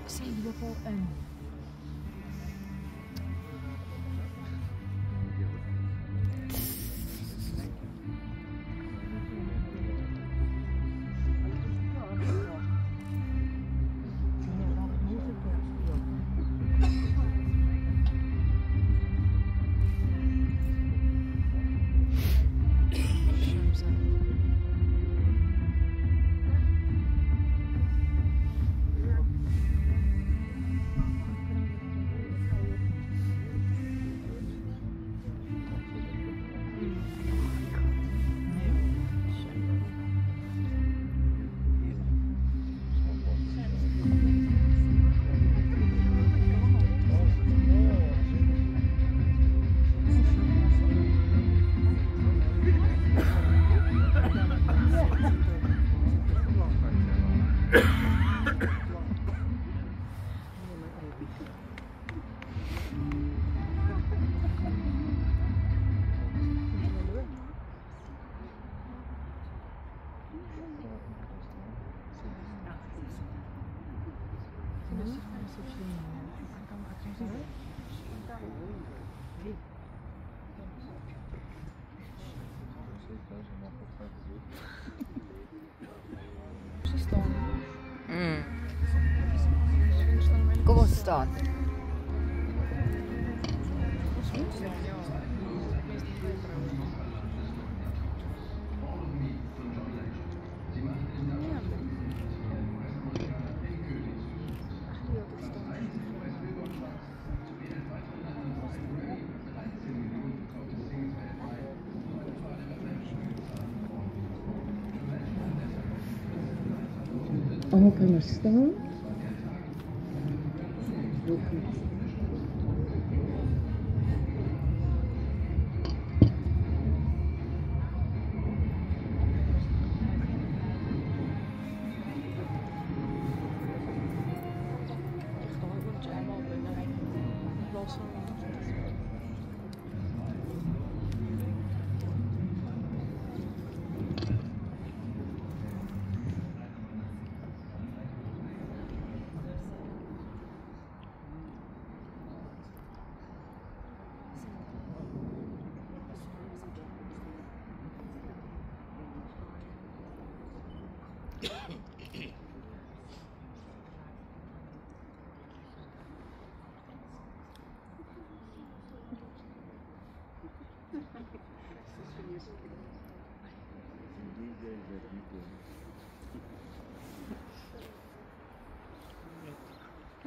Sy loop al in. Kom ons staan. Allemaal kan maar staan. Heel goed.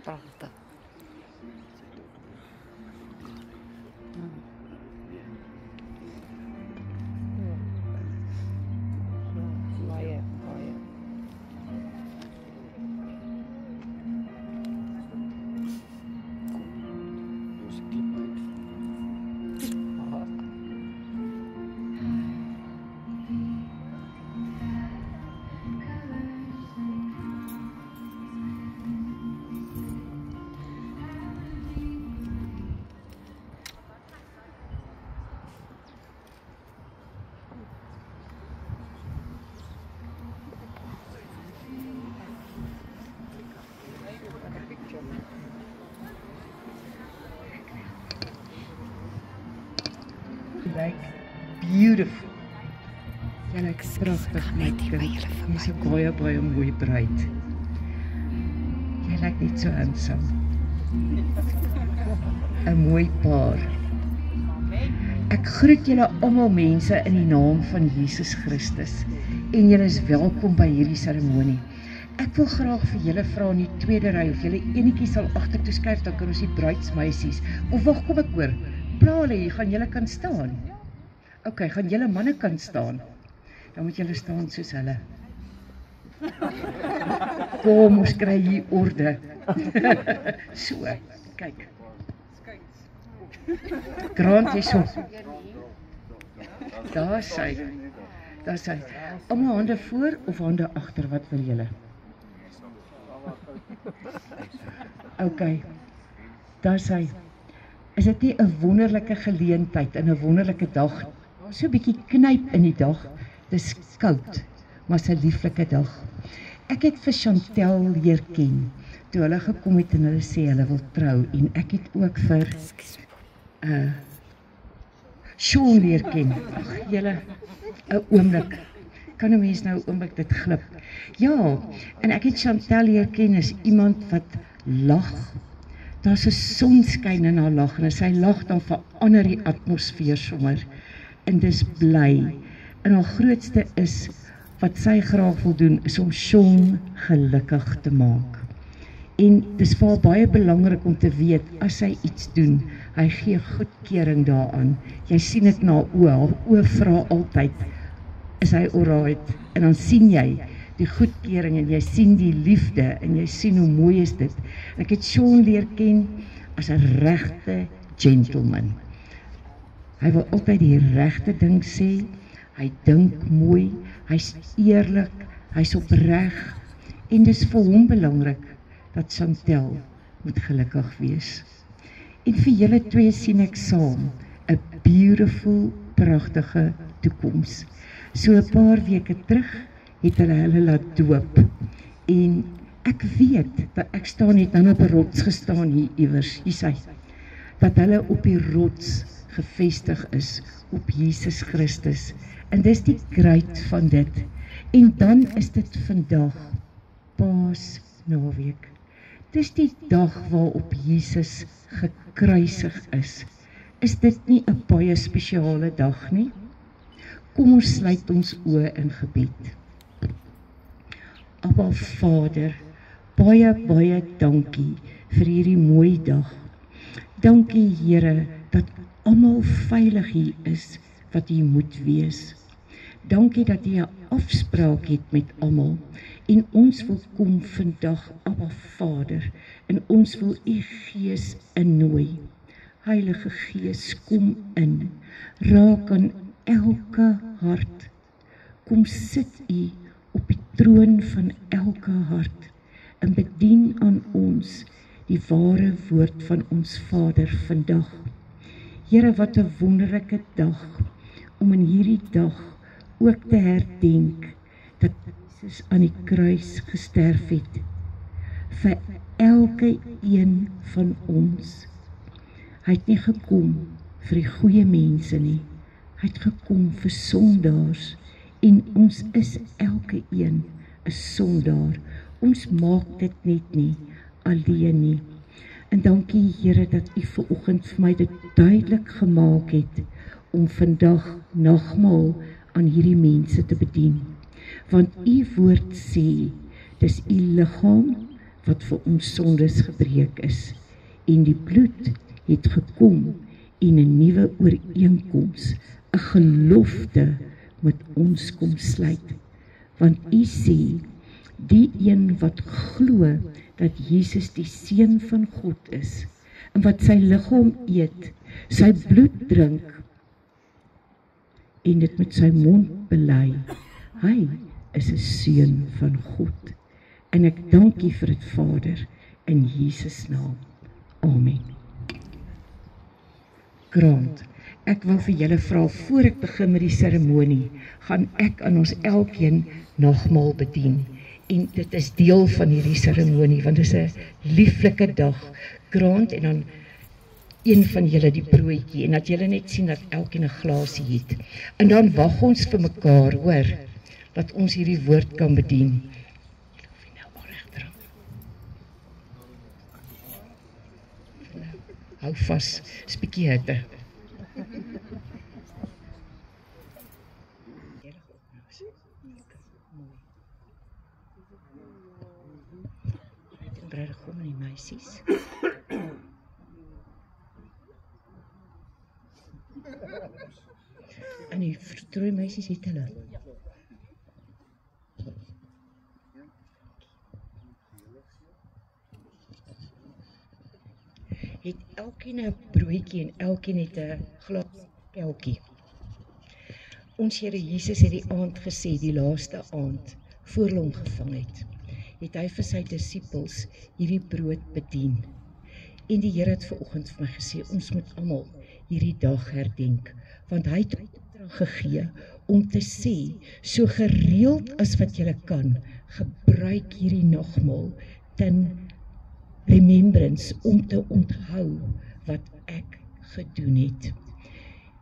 Prachtig. Baie, baie. Like beautiful. Ja, like prachtig. Jy's 'n baie mooi bruid. Jy lyk net so handsome. 'n Mooi paar. Ek groet julle almal mense in die naam van Jesus Christus en julle is welkom by hierdie seremonie. Ek wil graag vir julle vra in die tweede ry of julle enetjie sal agtertoe skuif, dan kan ons die bruidsmeisies. Of wag, kom ek hoor. Pla hulle hier, gaan julle kan staan. OK, gaan julle manne kan staan. Dan moet julle staan soos hulle. Kom, ons kry hier orde. So, kyk. Grant is so. Daar sy. Daar sy. Almal hande voor of hande agter, wat wil julle? OK. Daar sy. Is dit nie 'n wonderlike geleentheid en 'n wonderlike dag? So 'n bietjie knyp in die dag. Dis koud, maar 'n lieflike dag. Ek het vir Chantel leer ken, toe hulle gekom het en hulle sê hulle wil trou, en ek het ook vir Sean leer ken. Ag, julle, 'n oomblik. Kan 'n mens nou 'n oomblik dit glip? Ja, en ek het Chantel leer ken as iemand wat lag. Daar's 'n sonskyn in haar lag, en as sy lag dan verander die atmosfeer sommer. En dis bly. En haar grootste is, wat sy graag wil doen, is om Sean gelukkig te maak. En dis vir haar baie belangrik om te weet, as sy iets doen, hy gee goedkeuring daaraan. Jy sien dit na haar oë vra altyd, is hy alright? En dan sien jy die goedkeuring, en jy sien die liefde, en jy sien hoe mooi is dit. En ek het Sean leer ken as 'n regte gentleman. Hy wil altyd die regte ding sê, hy dink mooi, hy's eerlik, hy's opreg, en dis vir hom belangrik dat Chantel moet gelukkig wees. En vir julle twee sien ek saam 'n beautiful, pragtige toekoms. So 'n paar weke terug het hulle laat doop, en ek weet dat ek staan net nou op 'n rots gestaan hier iewers, hier sy, dat hulle op die rots gevestig is op Jesus Christus. En dis die great van dit. En dan is dit vandag Paasnaweek. Dis die dag waarop Jesus gekruisig is. Is dit nie 'n baie spesiale dag nie? Kom ons sluit ons oë in gebed. Abba Vader, baie dankie vir hierdie mooi dag. Dankie Here dat almal veilig hier is wat hier moet wees. Dankie dat jy 'n afspraak het met almal, en ons wil kom vandag, Abba Vader, en ons wil u Gees innooi. Heilige Gees, kom in, raak aan elke hart. Kom sit u op die troon van elke hart, en bedien aan ons die ware woord van ons Vader vandag. Here, wat 'n wonderlike dag, om in hierdie dag ook te herdenk dat Jesus aan die kruis gesterf het vir elke een van ons. Hy het nie gekom vir die goeie mense nie, hy het gekom vir sondaars, en ons is elke een 'n sondaar. Ons maak dit net nie alleen nie. En dankie Here dat u vanoggend vir my dit duidelik gemaak het om vandag nagmaal aan hierdie mense te bedien. Want u woord sê, dis u liggaam wat vir ons sondes gebreek is, en die bloed het gekom en 'n nuwe ooreenkoms, 'n gelofte met ons kom sluit. Want u sê, die een wat glo dat Jesus die Seun van God is, en wat sy liggaam eet, sy bloed drink, en dit met sy mond bely, hy is 'n seun van God. En ek dank u vir dit, Vader, in Jesus naam. Amen. Grant, ek wil vir julle vra, voor ek begin met die seremonie, gaan ek aan ons elkeen nagmaal bedien. En dit is deel van hierdie seremonie, want dit is 'n lieflike dag. Grant, en dan een van julle die broodjie, en dat julle net sien dat elkeen 'n glasie het. En dan wag ons vir mekaar, hoor, dat ons hierdie woord kan bedien. Hou vas, is bietjie hitte. Bruidegom en die meisies. En die vertrooi meisies het hulle. Het elkeen 'n broodjie en elkeen het 'n glas kelkie. Ons Here Jesus het die aand gesê, die laaste aand, voor hulle hom gevang het hy vir sy disippels hierdie brood bedien. En die Here het vanoggend vir my gesê, ons moet almal hierdie dag herdenk, want hy het opdrag gegee om te sê, so gereeld as wat julle kan, gebruik hierdie nagmaal ten remembrance, om te onthou wat ek gedoen het.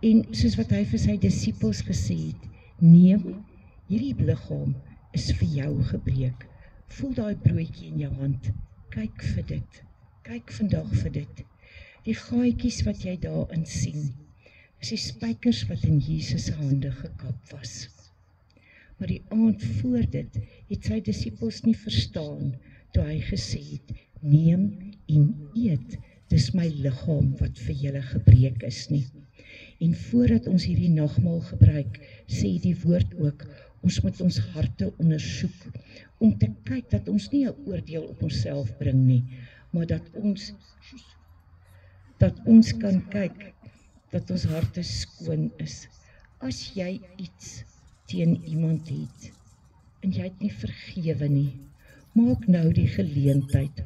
En soos wat hy vir sy disippels gesê het, neem, hierdie liggaam is vir jou gebreek. Voel daai broodjie in jou hand, kyk vir dit, kyk vandag vir dit. Die gaatjies wat jy daarin sien, is die spykers wat in Jesus se hande gekap was. Maar die aand voor dit, het sy disippels nie verstaan, toe hy gesê het, neem en eet, dis my liggaam wat vir julle gebreek is nie. En voordat ons hierdie nagmaal gebruik, sê die woord ook, ons moet ons harte ondersoek, om te kyk dat ons nie 'n oordeel op onsself bring nie, maar dat ons kan kyk, dat ons harte skoon is. As jy iets teen iemand het, en jy het nie vergewe nie, maak nou die geleentheid,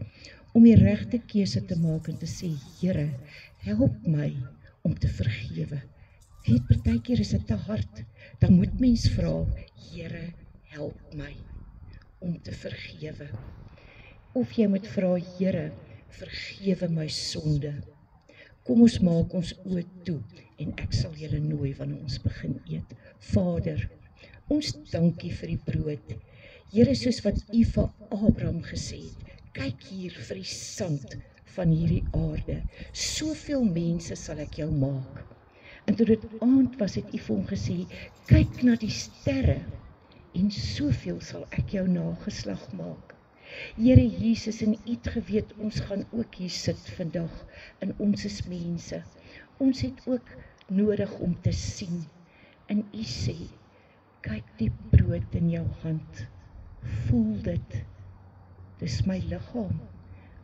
om die regte keuse te maak en te sê, Here, help my om te vergewe. Weet, partykeer is dit te hard, dan moet mens vra, Here, help my om te vergewe. Of jy moet vra, Here, vergewe my sonde. Kom ons maak ons oë toe, en ek sal julle nooi wanneer ons begin eet. Vader, ons dankie vir die brood. Here, soos wat U vir Abraham gesê het, kyk hier vir die sand van hierdie aarde. Soveel mense sal ek jou maak. En toe dit aand was, het U vir hom gesê, kyk na die sterre, en soveel sal ek jou nageslag maak. Here Jesus, en U het geweet, ons gaan ook hier sit vandag, en ons is mense. Ons het ook nodig om te sien. En U sê, kyk die brood in jou hand, voel dit. Dis my liggaam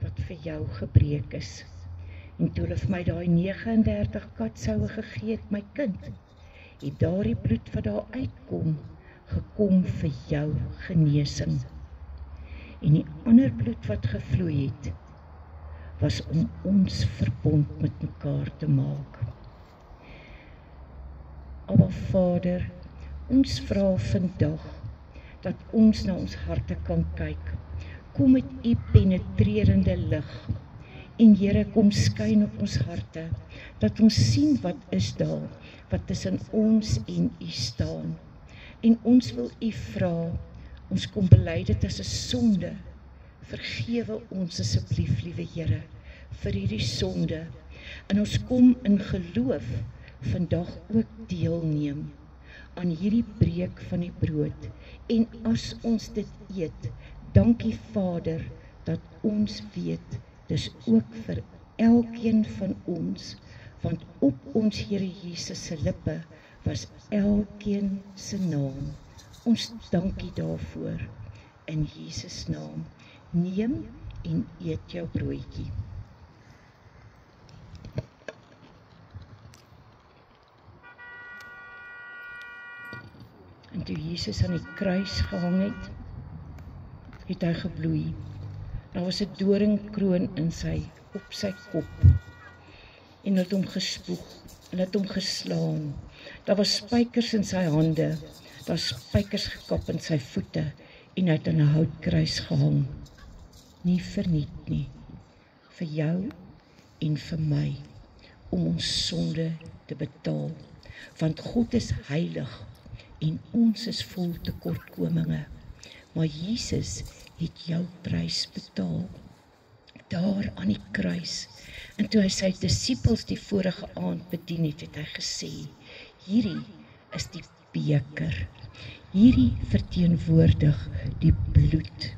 wat vir jou gebreek is. En toe hulle vir my daai 39 katsoue gegee het, my kind, het daardie bloed wat daar uitkom, gekom vir jou genesing. En die ander bloed wat gevloei het, was om ons verbond met mekaar te maak. Aba Vader, ons vra vandag, dat ons na ons harte kan kyk. Kom met U penetrerende lig, en Here, kom skyn op ons harte, dat ons sien wat is daar, wat tussen ons en U staan. En ons wil U vra, ons kom bely dit as 'n sonde, vergewe ons asseblief, liewe Here, vir hierdie sonde, en ons kom in geloof, vandag ook deelneem, aan hierdie breek van die brood, en as ons dit eet, dankie Vader, dat ons weet, dis ook vir elkeen van ons, want op ons Here Jesus se lippe, was elkeen se naam. Ons dankie daarvoor, in Jesus naam. Neem en eet jou broodjie. En toe Jesus aan die kruis gehang het, het hy gebloei. Daar was 'n doringkroon op sy kop, en het hom gespoeg, en het hom geslaan. Daar was spykers in sy hande, daar was spykers gekap in sy voete, en hy het aan 'n houtkruis gehang. Nie verniet nie, vir jou en vir my, om ons sonde te betaal. Want God is heilig, en ons is vol tekortkominge. Maar Jesus het jou prys betaal, daar aan die kruis. En toe hy sy disippels die vorige aand bedien het, het hy gesê, hierdie is die beker, hierdie verteenwoordig die bloed.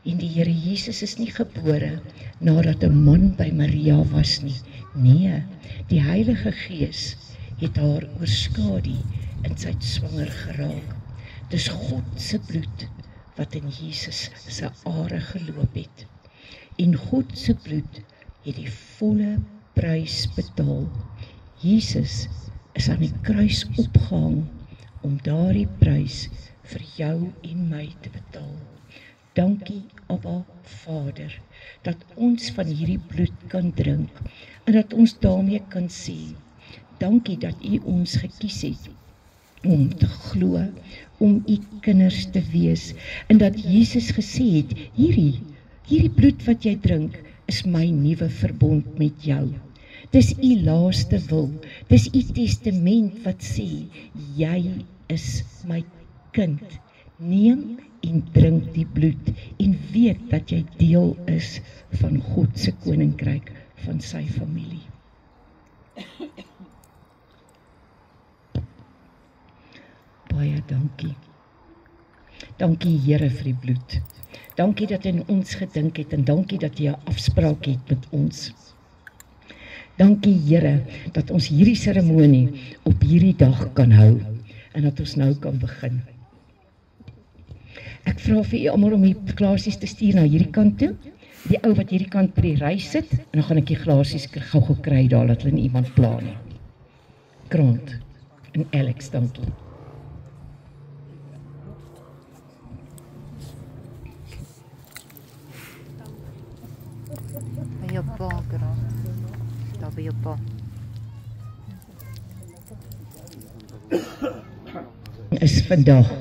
En die Here Jesus is nie gebore nadat 'n man by Maria was nie. Nee, die Heilige Gees het haar oorskadu en sy het swanger geraak. Dis God se bloed wat in Jesus se are geloop het. En God se bloed het die volle prys betaal. Jesus is aan die kruis opgehang om daardie prys vir jou en my te betaal. Dankie, Abba Vader, dat ons van hierdie bloed kan drink en dat ons daarmee kan sê, dankie dat U ons gekies het om te glo, om u kinders te wees, en dat Jesus gesê het, hierdie bloed wat jy drink, is my nuwe verbond met jou. Dis u laaste wil, dis u testament wat sê, jy is my kind. Neem en drink die bloed, en weet dat jy deel is van God se koninkryk, van sy familie. Baie dankie. Dankie Here vir die bloed. Dankie dat hy in ons gedink het, en dankie dat hy 'n afspraak het met ons. Dankie Here, dat ons hierdie seremonie op hierdie dag kan hou, en dat ons nou kan begin. Ek vra vir u almal om die glasies te stuur na hierdie kant toe, die ou wat hierdie kant by die ry sit, en dan gaan ek die glasies gou kry daar, dat hulle nie iemand pla nie. Grant en Alex, dankie. By jou pa, Grant. Daar by jou pa. Is vandag.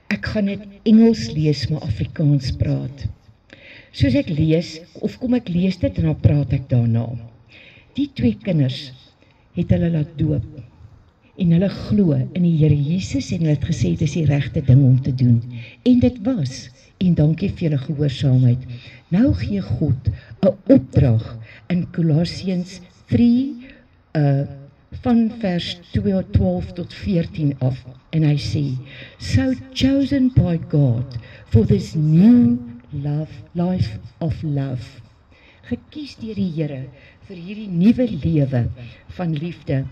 Ek gaan net Engels lees, maar Afrikaans praat. Soos ek lees, of kom ek lees dit en dan praat ek daarna. Die 2 kinders het hulle laat doop, en hulle glo in die Here Jesus, en hulle het gesê, dit is die regte ding om te doen. En dit was, en dankie vir julle gehoorsaamheid. Nou gee God 'n opdrag in Colossians 3, van vers 12 tot 14 af, en hy sê, so chosen by God for this new life of love. Gekies deur die Here vir hierdie nuwe lewe van liefde.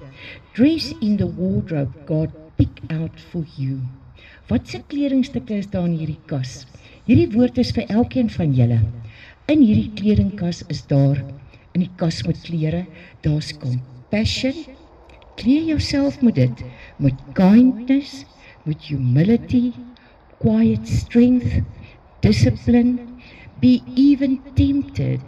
Dress in the wardrobe God pick out for you. Wat se kledingstukke is daar in hierdie kas? Hierdie woord is vir elkeen van julle. In hierdie kledingkas is daar, in die kas met klere, daar's compassion. Kleer jouself met dit, met kindness, met humility, quiet strength, discipline, be even tempted,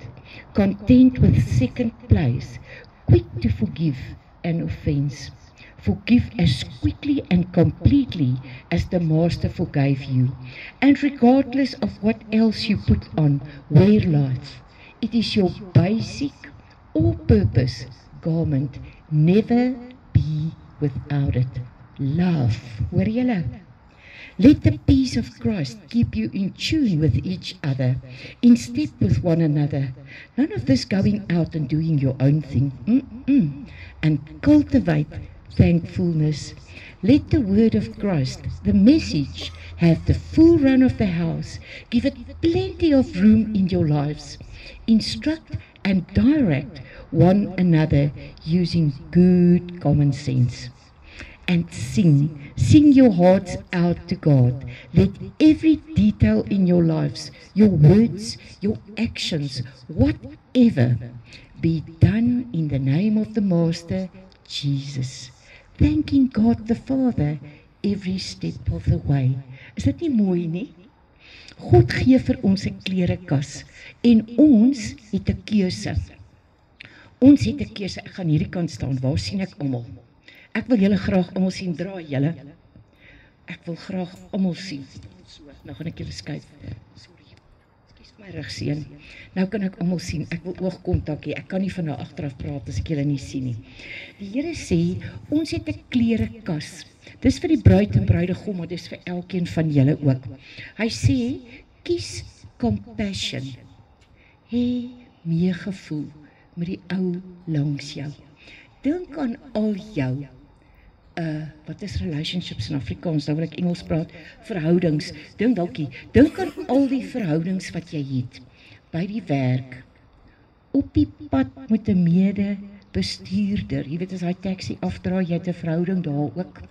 content with second place, quick to forgive an offense. Forgive as quickly and completely as the Master forgave you. And regardless of what else you put on, wear life. It is your basic all-purpose garment. Never be without it. Love. Hoor julle? Let the peace of Christ keep you in tune with each other, in step with one another. None of this going out and doing your own thing. And cultivate thankfulness. Let the word of Christ, the message, have the full run of the house. Give it plenty of room in your lives. Instruct and direct one another using good common sense. And sing your hearts out to God. Let every detail in your lives, your words, your actions, whatever, be done in the name of the Master, Jesus. Thanking God the Father every step of the way. Is dit nie mooi nie? God gee vir ons 'n klerekas en ons het 'n keuse. Ons het 'n keuse. Ek gaan hierdie kant staan. Waar sien ek almal? Ek wil julle graag almal sien. Draai julle. Ek wil graag almal sien. So, nou gaan ek julle skuif. Sorry. Ekskuus my rugseën. Nou kan ek almal sien. Ek wil oogkontak hê. Ek kan nie van nou agteraf praat as ek julle nie sien nie. Die Here sê, ons het 'n klerekas. Dis vir die bruid en bruidegom, maar dis vir elkeen van julle ook. Hy sê, kies compassion. Hê meegevoel met die ou langs jou. Dink aan al jou, wat is relationships in Afrikaans, nou wil ek Engels praat, verhoudings, dink aan al die verhoudings wat jy het, by die werk, op die pad met 'n medebestuurder, jy weet as hy taxi afdraai, jy het 'n verhouding daar ook,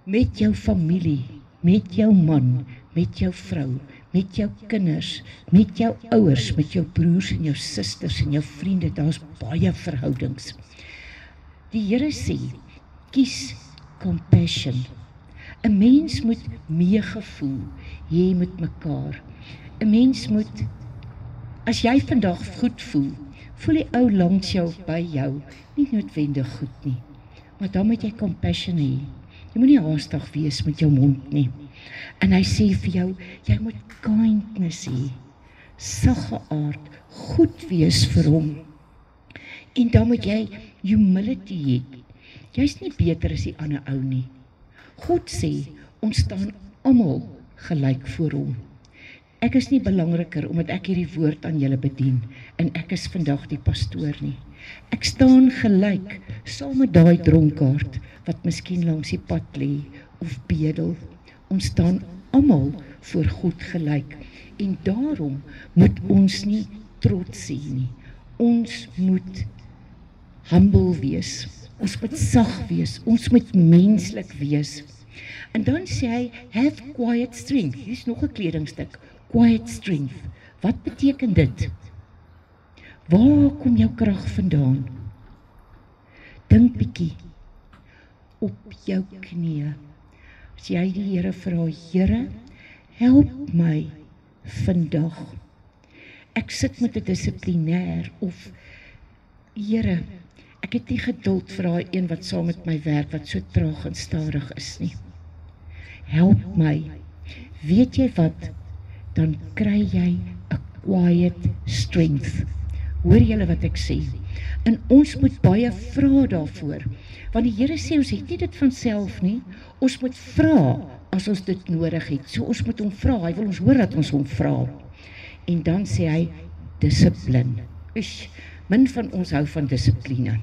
met jou familie, met jou man, met jou vrou, met jou kinders, met jou ouers, met jou broers en jou susters en jou vriende, daar's baie verhoudings. Die Here sê, kies compassion. 'n Mens moet meegevoel hê met mekaar. 'n Mens moet, as jy vandag goed voel, voel die ou langs jou by jou nie noodwendig goed nie. Maar dan moet jy compassion hê. Jy moet nie haastig wees met jou mond nie. En hy sê vir jou, jy moet kindness hê, sagge aard, goed wees vir hom. En dan moet jy humility hê. Jy's nie beter as die ander ou nie. God sê, ons staan almal gelyk voor hom. Ek is nie belangriker omdat ek hierdie woord aan julle bedien en ek is vandag die pastoor nie. Ek staan gelyk saam met daai dronkaard wat miskien langs die pad lê of bedel. Ons staan almal voor God gelyk en daarom moet ons nie trots hê nie. Ons moet humble wees. Ons moet sag wees. Ons moet menslik wees. En dan sê hy, have quiet strength. Hier is nog 'n kledingstuk. Quiet strength. Wat beteken dit? Waar kom jou krag vandaan? Dink bietjie. Op jou knieë. As jy die Here vra, Here, help my vandag. Ek sit met 'n dissiplinêr of Here, ek het nie geduld vir daai een wat saam met my werk wat so traag en stadig is nie. Help my. Weet jy wat? Dan kry jy 'n quiet strength. Hoor julle wat ek sê? En ons moet baie vra daarvoor. Want die Here sê ons het nie dit van self nie. Ons moet vra as ons dit nodig het. So ons moet hom vra. Hy wil ons hoor dat ons hom vra. En dan sê hy dissipline. Min van ons hou van dissipline.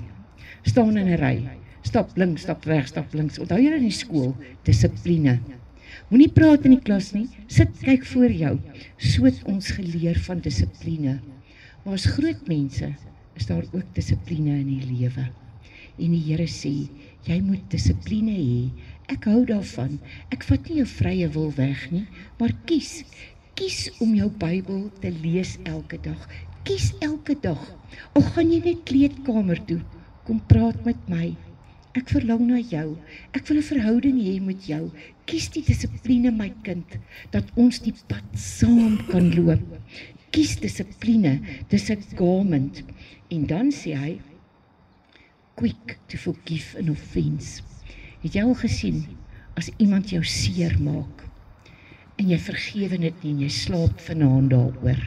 Staan in 'n ry. Stap links, stap reg, stap links. Onthou julle in die skool, dissipline. Moenie praat in die klas nie, sit kyk voor jou. So het ons geleer van dissipline. Maar as groot mense is daar ook dissipline in die lewe. En die Here sê, jy moet dissipline hê. Ek hou daarvan. Ek vat nie jou vrye wil weg nie, maar kies om jou Bybel te lees elke dag. Kies elke dag. Al gaan jy net kleedkamer toe, kom praat met my. Ek verlang na jou. Ek wil 'n verhouding hê met jou. Kies die dissipline, my kind, dat ons die pad saam kan loop. Kies dissipline, dis 'n garment. En dan sê hy, quick to forgive an offense. Het jy al gesien, as iemand jou seer maak, en jy vergewe dit nie, en jy slaap vanaand daaroor,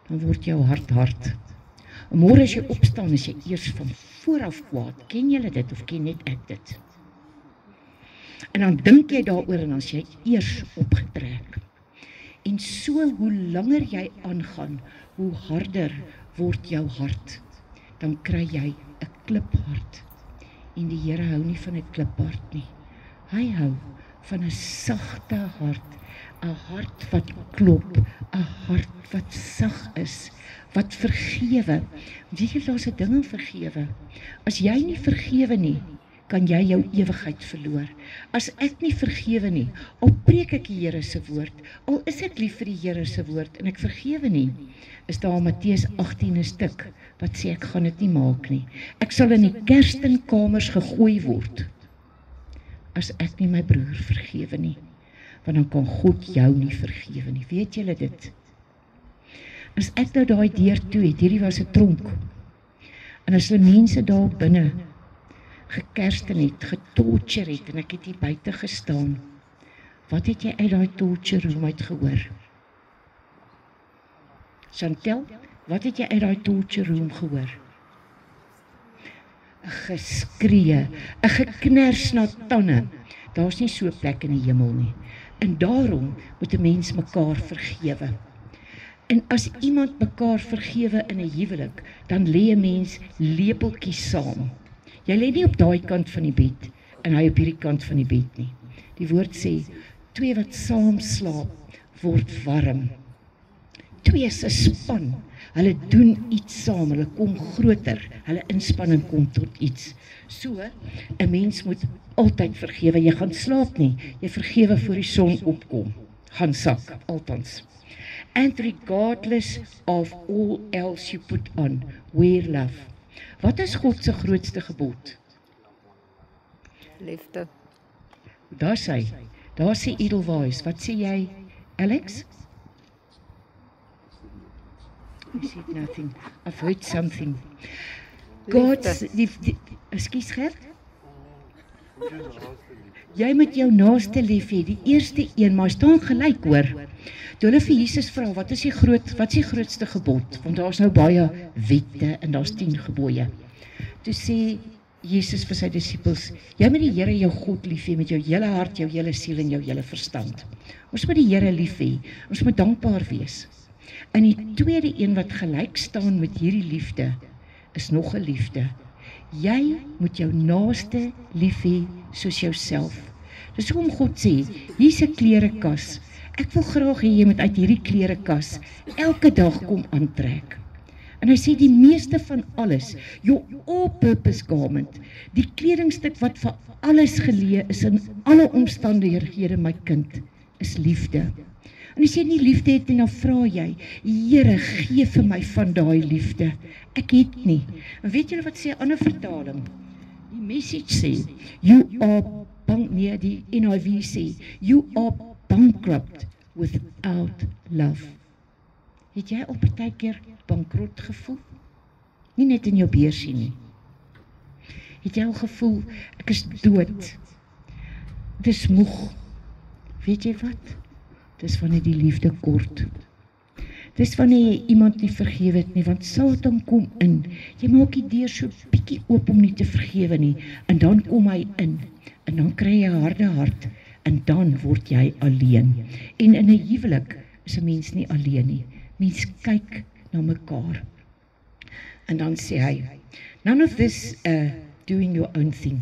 dan word jou hart hard. En môre as jy opstaan, is jy eers van vooraf kwaad. Ken julle dit of ken net ek dit? En dan dink jy daaroor en dan is jy eers opgetrek. En so hoe langer jy aangaan, hoe harder word jou hart. Dan kry jy 'n kliphart. En die Here hou nie van 'n kliphart nie. Hy hou van 'n sagte hart. 'n hart wat klop, 'n hart wat sag is, wat vergewe. Weet jy, daar's 'n ding om vergewe. As jy nie vergewe nie, kan jy jou ewigheid verloor. As ek nie vergewe nie, al preek ek die Here se woord, al is ek lief vir die Here se woord en ek vergewe nie, is daar Matteus 18 'n stuk wat sê ek gaan dit nie maak nie. Ek sal in die kerstenkamers gegooi word as ek nie my broer vergewe nie. Want dan kan God jou nie vergewe nie. Weet julle dit? As ek nou daai deur toe het, hierdie was 'n tronk, en as die mense daar binne gekersten het, getorture het, en ek het hier buite gestaan, wat het jy uit daai torture room uit gehoor? Chantel, wat het jy uit daai torture room gehoor? 'n geskree, 'n geknars na tande. Daar's nie so 'n plek in die hemel nie. En daarom moet 'n mens mekaar vergewe. En as iemand mekaar vergewe in 'n huwelik, dan lê 'n mens lepeltjies saam. Jy lê nie op daai kant van die bed en hy op hierdie kant van die bed nie. Die woord sê, twee wat saam slaap, word warm. Twee is 'n span. Hulle doen iets saam, hulle kom groter, hulle inspanning kom tot iets. So, 'n mens moet altyd vergewe. Jy gaan slaap nie, jy vergewe voor die son opkom. Gaan sak, altans. And regardless of all else you put on, wear love. Wat is God se grootste gebod? Liefde. Daar sê Edelweiss. Wat sê jy, Alex? I said nothing. I've heard something. God's, excuse Gert? Jy moet jou naaste lief hê, die eerste een, maar staan gelyk hoor. Toe hulle vir Jesus vra, wat is die grootste gebod? Want daar's nou baie wette en daar's 10 gebooie. Toe sê Jesus vir sy disippels, jy moet die Here jou God lief hê met jou hele hart, jou hele siel en jou hele verstand. Ons moet die Here lief hê, ons moet dankbaar wees. En die tweede een wat gelyk staan met hierdie liefde, is nog 'n liefde. Jy moet jou naaste lief hê soos jouself. Dis hoekom God sê, hier's 'n klerekas. Ek wil graag hê jy moet uit hierdie klerekas elke dag kom aantrek. En hy sê die meeste van alles, your all-purpose garment, die kledingstuk wat vir alles geleë is in alle omstandighede, my kind, is liefde. En as jy nie liefde het nie, dan vra jy, Here, gee vir my van daai liefde. Ek het nie. En weet julle wat sê 'n ander vertaling? Die Message sê, die NIV sê, you are bankrupt without love. Het jy op 'n partykeer bankrot gevoel? Nie net in jou beursie nie. Het jy al gevoel, ek is dood, dis moeg. Weet jy wat? Dis wanneer die liefde kort. Dis wanneer jy iemand nie vergewe het nie, want Satan kom in. Jy maak die deur so bietjie oop om nie te vergewe nie, en dan kom hy in, en dan kry jy 'n harde hart, en dan word jy alleen. En in 'n huwelik is 'n mens nie alleen nie. Mens kyk na mekaar. En dan sê hy, none of this doing your own thing.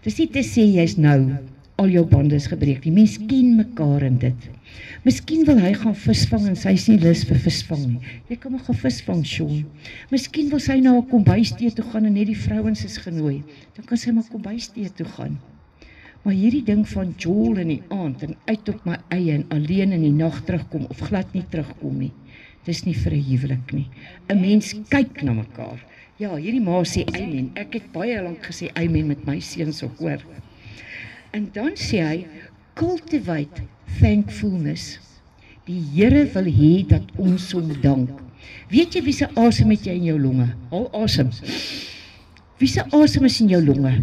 Dis nie te sê jy's nou al jou bande is gebreek nie. Mens ken mekaar in dit. Miskien wil hy gaan visvang en sy is nie lus vir visvang nie. Jy kan maar gaan visvang, Sean. Miskien wil sy na 'n kombuistee toe gaan en net die vrouens is genooi. Dan kan sy maar kombuistee toe gaan. Maar hierdie ding van Joel in die aand en uit op my eie en alleen in die nag terugkom of glad nie terugkom nie. Dis nie vir 'n huwelik nie. 'n Mens kyk na mekaar. Ja, hierdie ma sê amen. Ek het baie lank gesê amen met my seuns ook hoor. En dan sê hy, cultivate thankfulness. Die Here wil hê dat ons hom dank. Weet jy wie se asem het jy in jou longe? Haal asem. Wie se asem is in jou longe?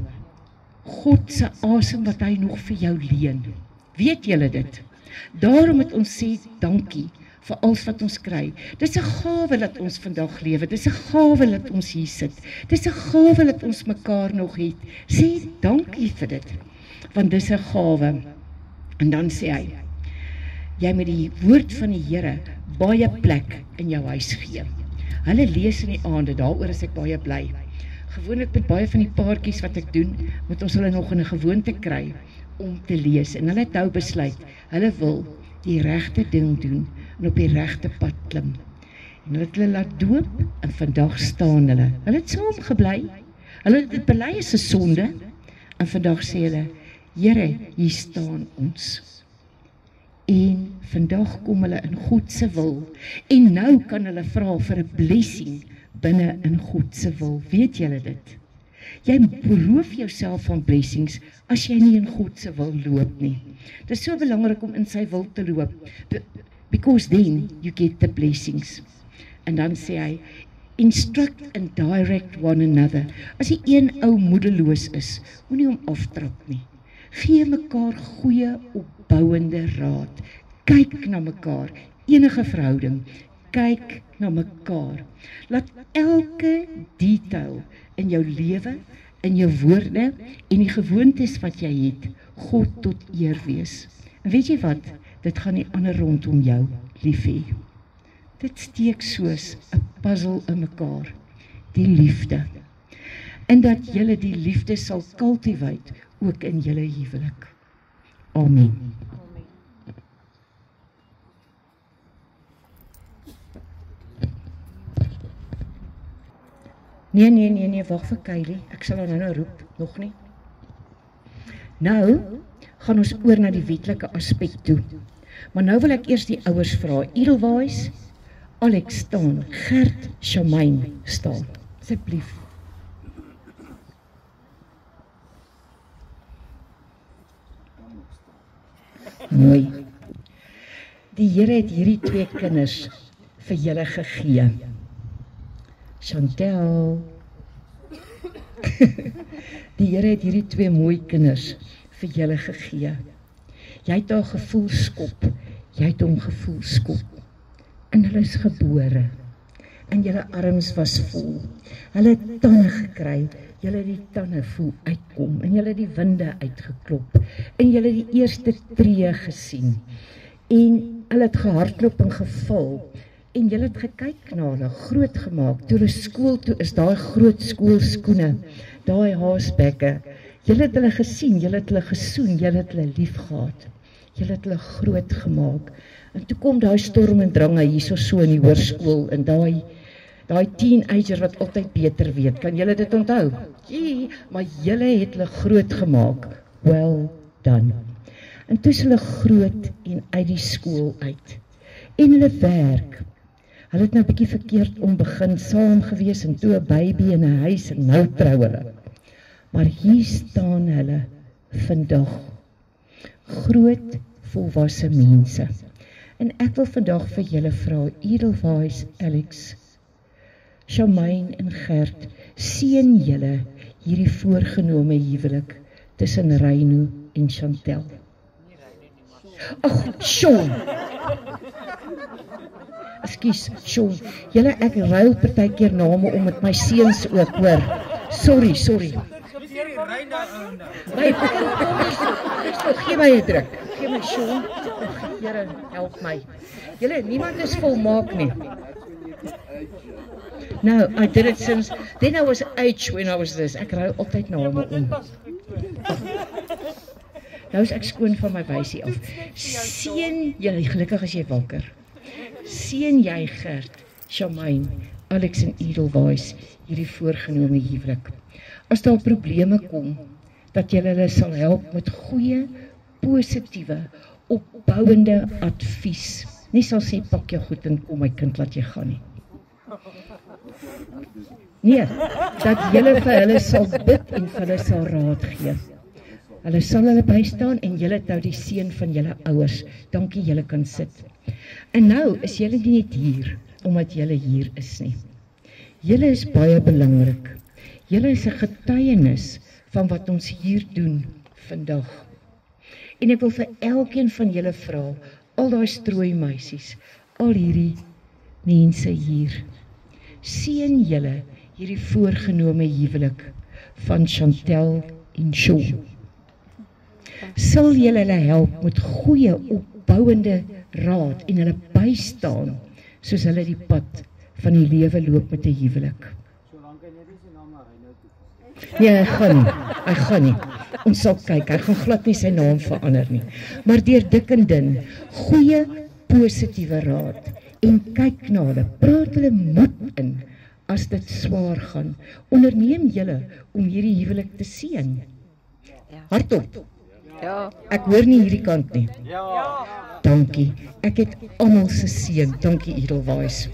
God se asem wat hy nog vir jou leen. Weet julle dit? Daarom het ons sê dankie vir alles wat ons kry. Dis 'n gawe dat ons vandag lewe. Dis 'n gawe dat ons hier sit. Dis 'n gawe dat ons mekaar nog het. Sê dankie vir dit. Want dis 'n gawe. En dan sê hy, jy moet die woord van die Here baie plek in jou huis gee. Hulle lees in die aande, daaroor is ek baie bly. Gewoonlik met baie van die paartjies wat ek doen, moet ons hulle nog in 'n gewoonte kry om te lees. En hulle het nou besluit, hulle wil die regte ding doen en op die regte pad klim. En hulle het hulle laat doop en vandag staan hulle. Hulle het saam gebly. Hulle het dit bely as 'n sonde en vandag sê hulle, Here, hier staan ons. En vandag kom hulle in God se wil. En nou kan hulle vra vir 'n blessing binne in God se wil. Weet julle dit? Jy beroof jouself van blessings as jy nie in God se wil loop nie. Dit is so belangrik om in sy wil te loop. Because then you get the blessings. En dan sê hy, instruct and direct one another. As die een ou moedeloos is, moenie hom aftrap nie. Gee mekaar goeie opbouende raad. Kyk na mekaar, enige verhouding, kyk na mekaar. Laat elke detail in jou lewe, in jou woorde en die gewoontes wat jy het, God tot eer wees. En weet jy wat? Dit gaan die ander rondom jou lief hê. Dit steek soos 'n puzzel in mekaar, die liefde. En dat julle die liefde sal cultivate ook in julle huwelik. Amen. Nee, wag vir Kylie. Ek sal haar nou roep, nog nie. Nou gaan ons oor na die wetlike aspek toe. Maar nou wil ek eers die ouers vra. Edelweiss, Alex staan, Gert, Shamaine staan. Asseblief. Mooi. Die Here het hierdie 2 kinders vir julle gegee. Chantel. Die Here het hierdie 2 mooi kinders vir julle gegee. Jy het haar gevoel skop, jy het hom gevoel skop. En hulle is gebore. En julle arms was vol. Hulle het tande gekry, julle het die tande voel uitkom, en julle het die winde uitgeklop, en julle het die eerste tree gesien, en hulle het gehardloop en geval, en julle het gekyk na hulle, groot gemaak, toe hulle skool toe is, daai groot skoolskoene, daai haasbekke, julle het hulle gesien, julle het hulle gesoen, julle het hulle lief gehad, julle het hulle groot gemaak, en toe kom daai storm en drange hierso so in die hoërskool, en daai teenager wat altyd beter weet, kan julle dit onthou? Jee, maar julle het hulle groot gemaak, well done. En toe is hulle groot en uit die skool uit, en hulle werk, hulle het nou 'n bietjie verkeerd om begin saam gewees, en toe 'n baby in 'n huis, en nou trou hulle. Maar hier staan hulle vandag, groot volwasse mense. En ek wil vandag vir julle vra, Edelweiss, Alex, Charmaine en Gert, seën julle hierdie voorgenome huwelik tussen Reino en Chantel. Ag, Sean. Ekskuus, Sean. Julle, ek ruil partykeer name om met my seuns ook, hoor. Sorry. Gee my 'n druk. Gee my, Sean. Here, help my. Julle, niemand is volmaak nie. No, I did it since, then I was age when I was this. Ek ruil altyd name om. Nou is ek skoon van my wysie af. Seën julle, gelukkig as jy wakker. Seën jy Gert, Charmaine, Alex en Edelweiss hierdie voorgenome huwelik. As daar probleme kom, dat julle hulle sal help met goeie, positiewe, opbouende advies. Nie sal sê, pak jou goed en kom my kind, laat jy gaan nie. Nee, dat julle vir hulle sal bid en vir hulle sal raad gee. Hulle sal hulle bystaan en julle het nou die seën van julle ouers. Dankie, julle kan sit. En nou is julle nie net hier, omdat julle hier is nie. Julle is baie belangrik. Julle is 'n getuienis van wat ons hier doen vandag. En ek wil vir elkeen van julle vra, al daai strooi meisies, al hierdie mense hier, seën julle hierdie voorgenome huwelik van Chantel en Sean. Sal julle hulle help met goeie opbouende raad en hulle bystaan soos hulle die pad van die lewe loop met 'n huwelik. Ja, hy gaan nie. Ons sal kyk, hy gaan glad nie sy naam verander nie. Maar deur dik en dun, goeie positiewe raad en kyk na hulle, praat hulle moed in as dit swaar gaan. Onderneem julle om hierdie huwelik te seën. Hardop. Ja. Ek hoor nie hierdie kant nie. Dankie. Ek het almal se seën. Dankie Edelweiss.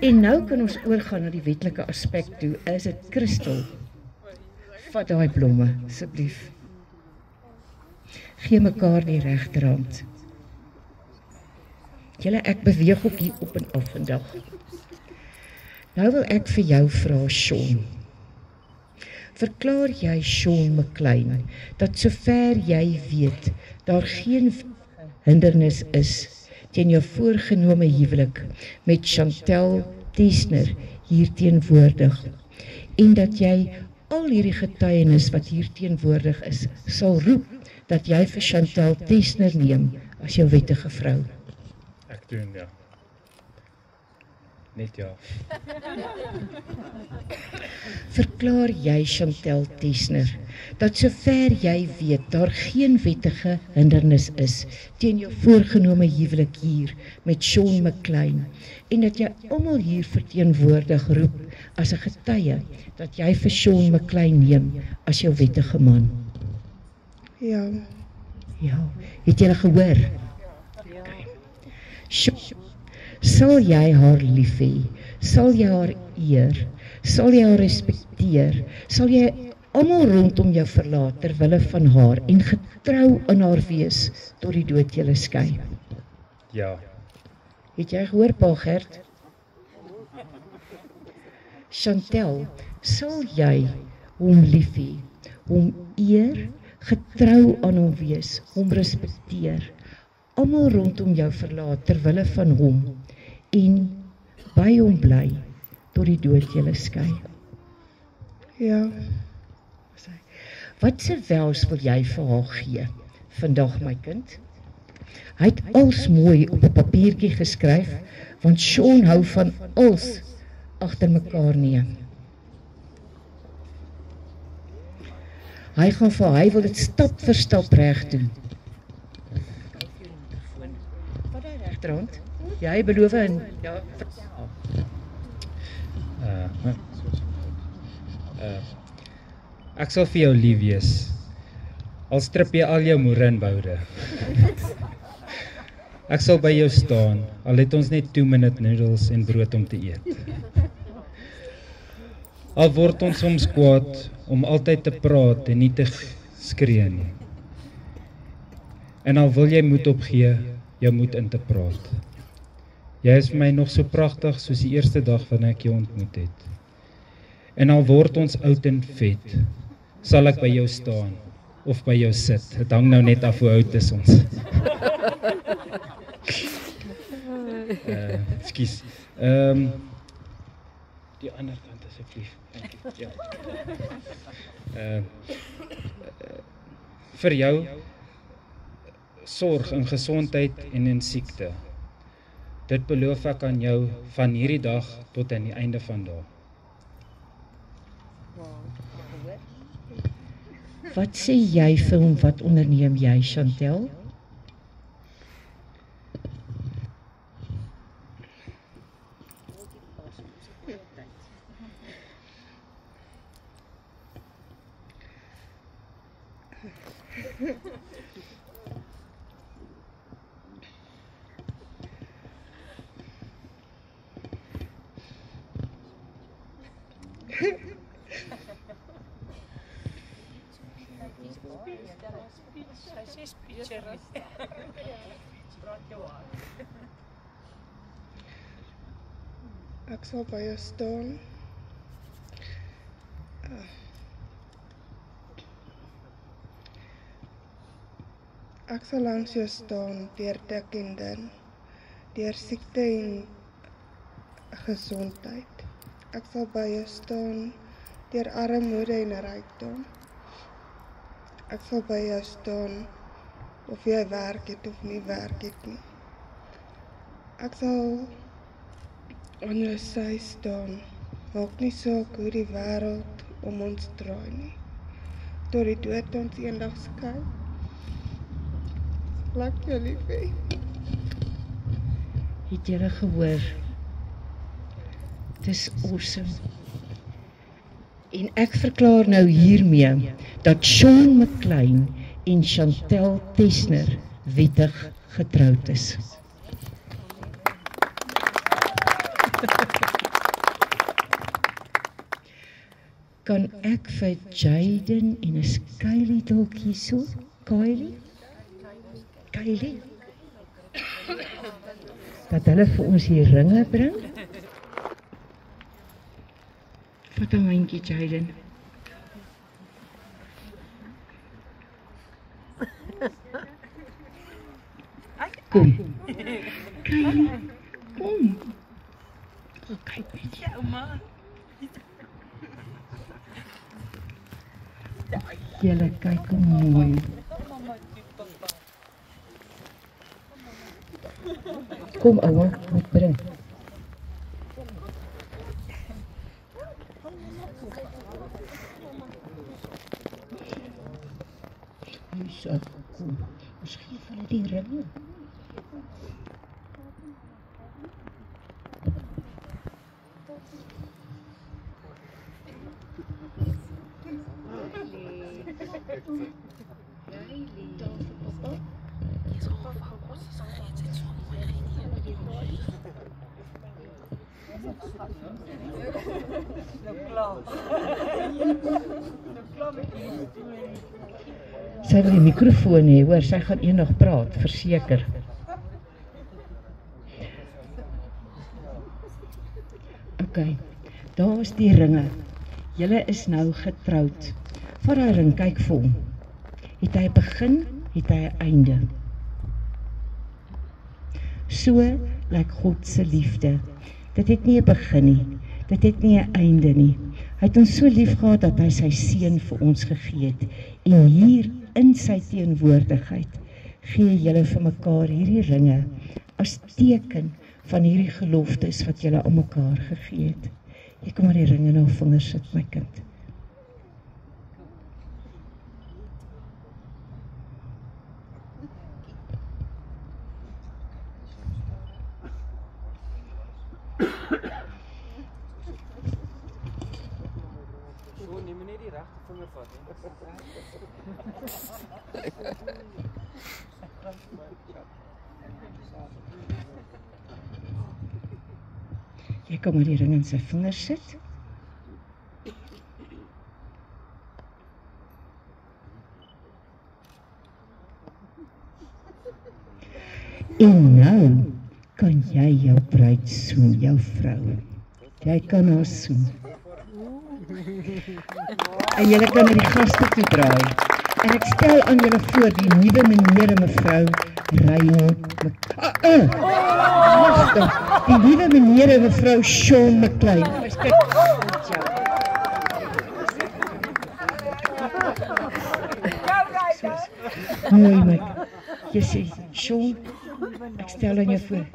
En nou kan ons oorgaan na die wetlike aspek toe. Is dit Christel? Vat daai blomme, asseblief. Gee mekaar die regterhand. Julle, ek beweeg ook hier op en af vandag. Nou wil ek vir jou vra, Sean. Verklaar jy, Sean McLean, dat sover jy weet, daar geen hindernis is teen jou voorgenome huwelik met Chantel Tiesner hier teenwoordig, en dat jy al hierdie getuienis wat hier teenwoordig is, sal roep dat jy vir Chantel Tiesner neem as jou wettige vrou. Ek doen, ja. Net ja. Verklaar jy, Chantel Tiesner, dat sover jy weet, daar geen wettige hindernis is teen jou voorgenome huwelik hier met Sean McLean, en dat jy almal hier verteenwoordig roep as 'n getuie dat jy vir Sean McLean neem as jou wettige man? Ja. Ja, het julle gehoor? Okay. Sal jy haar lief hê? Sal jy haar eer? Sal jy haar respekteer? Sal jy almal rondom jou verlaat ter wille van haar en getrou aan haar wees tot die dood julle skei? Ja. Het jy gehoor, Pa Gert? Chantel, sal jy hom lief hê, hom eer, getrou aan hom wees, hom respekteer, almal rondom jou verlaat terwille van hom en by hom bly tot die dood julle skei. Ja. Wat se wels wil jy vir haar gee vandag, my kind? Hy het als mooi op 'n papiertjie geskryf, want Sean hou van als agter mekaar neem. Hy wil dit stap vir stap reg doen. Wat hy regterhand? Jy beloof en ja, Ek sal vir jou lief wees, al strip jy al jou moere en boude. Ek sal by jou staan, al het ons net 2-minute noodles en brood om te eet. Al word ons soms kwaad om altyd te praat en nie te skree nie. En al wil jy moed opgee, jou moed in te praat. Jy is vir my nog so pragtig soos die eerste dag wanneer ek jou ontmoet het. En al word ons oud en vet, sal ek by jou staan of by jou sit. Het hang nou net af hoe oud is ons. Ekskuus. Die ander kant asseblief. Ja. Vir jou sorg in gesondheid en in siekte. Dit beloof ek aan jou van hierdie dag tot aan die einde van dae. Wat sê jy vir hom, wat onderneem jy, Chantel? Ek sal by jou staan. Ek sal langs jou staan deur dik en dun, deur siekte en gesondheid. Ek sal by jou staan deur armoede en rykdom. Ek sal by jou staan of jy werk het of nie werk het nie. Ek sal aan jou sy staan, maak nie saak hoe die wêreld om ons draai nie. Tot die dood ons eendag skei. Laat jou lief hê. Het julle gehoor? Dis awesome. En ek verklaar nou hiermee dat Sean McLean en Chantel Tesner wettig getroud is. Kan ek vir Jaden en 'n Kylie dalk hierso? Kylie? Dat hulle vir ons hier ringe bring? Vat 'n handjie, Jaden. Kom. Kylie, kom. Kyk net. Ja, ouma. Julle kyk hoe mooi. Kom ouma, moet bring. So, kom. Ons gee hulle die ringe. Sy wil die mikrofoon hê, hoor, sy gaan eendag praat, verseker. OK, daar is die ringe. julle is nou getroud. Vat daai ring, kyk vir hom. Het hy 'n begin, het hy 'n einde. So lyk God se liefde. Dit het nie 'n begin nie. Dit het nie 'n einde nie. Hy het ons so lief gehad dat hy sy seun vir ons gegee het. En hier in sy teenwoordigheid gee julle vir mekaar hierdie ringe as teken van hierdie geloftes wat julle aan mekaar gegee het. Jy kom maar die ringe na jou vingers sit, my kind. Jy kan maar die ring in sy vingers sit. En nou kan jy jou bruid soen, jou vrou. Jy kan haar soen. En julle kan na die gaste toe draai. En ek stel aan julle voor die nuwe meneer en mevrou Ryan die nuwe meneer en mevrou Sean McLean. Mooi, Mike. Jy sê, Sean, ek stel aan jou voor.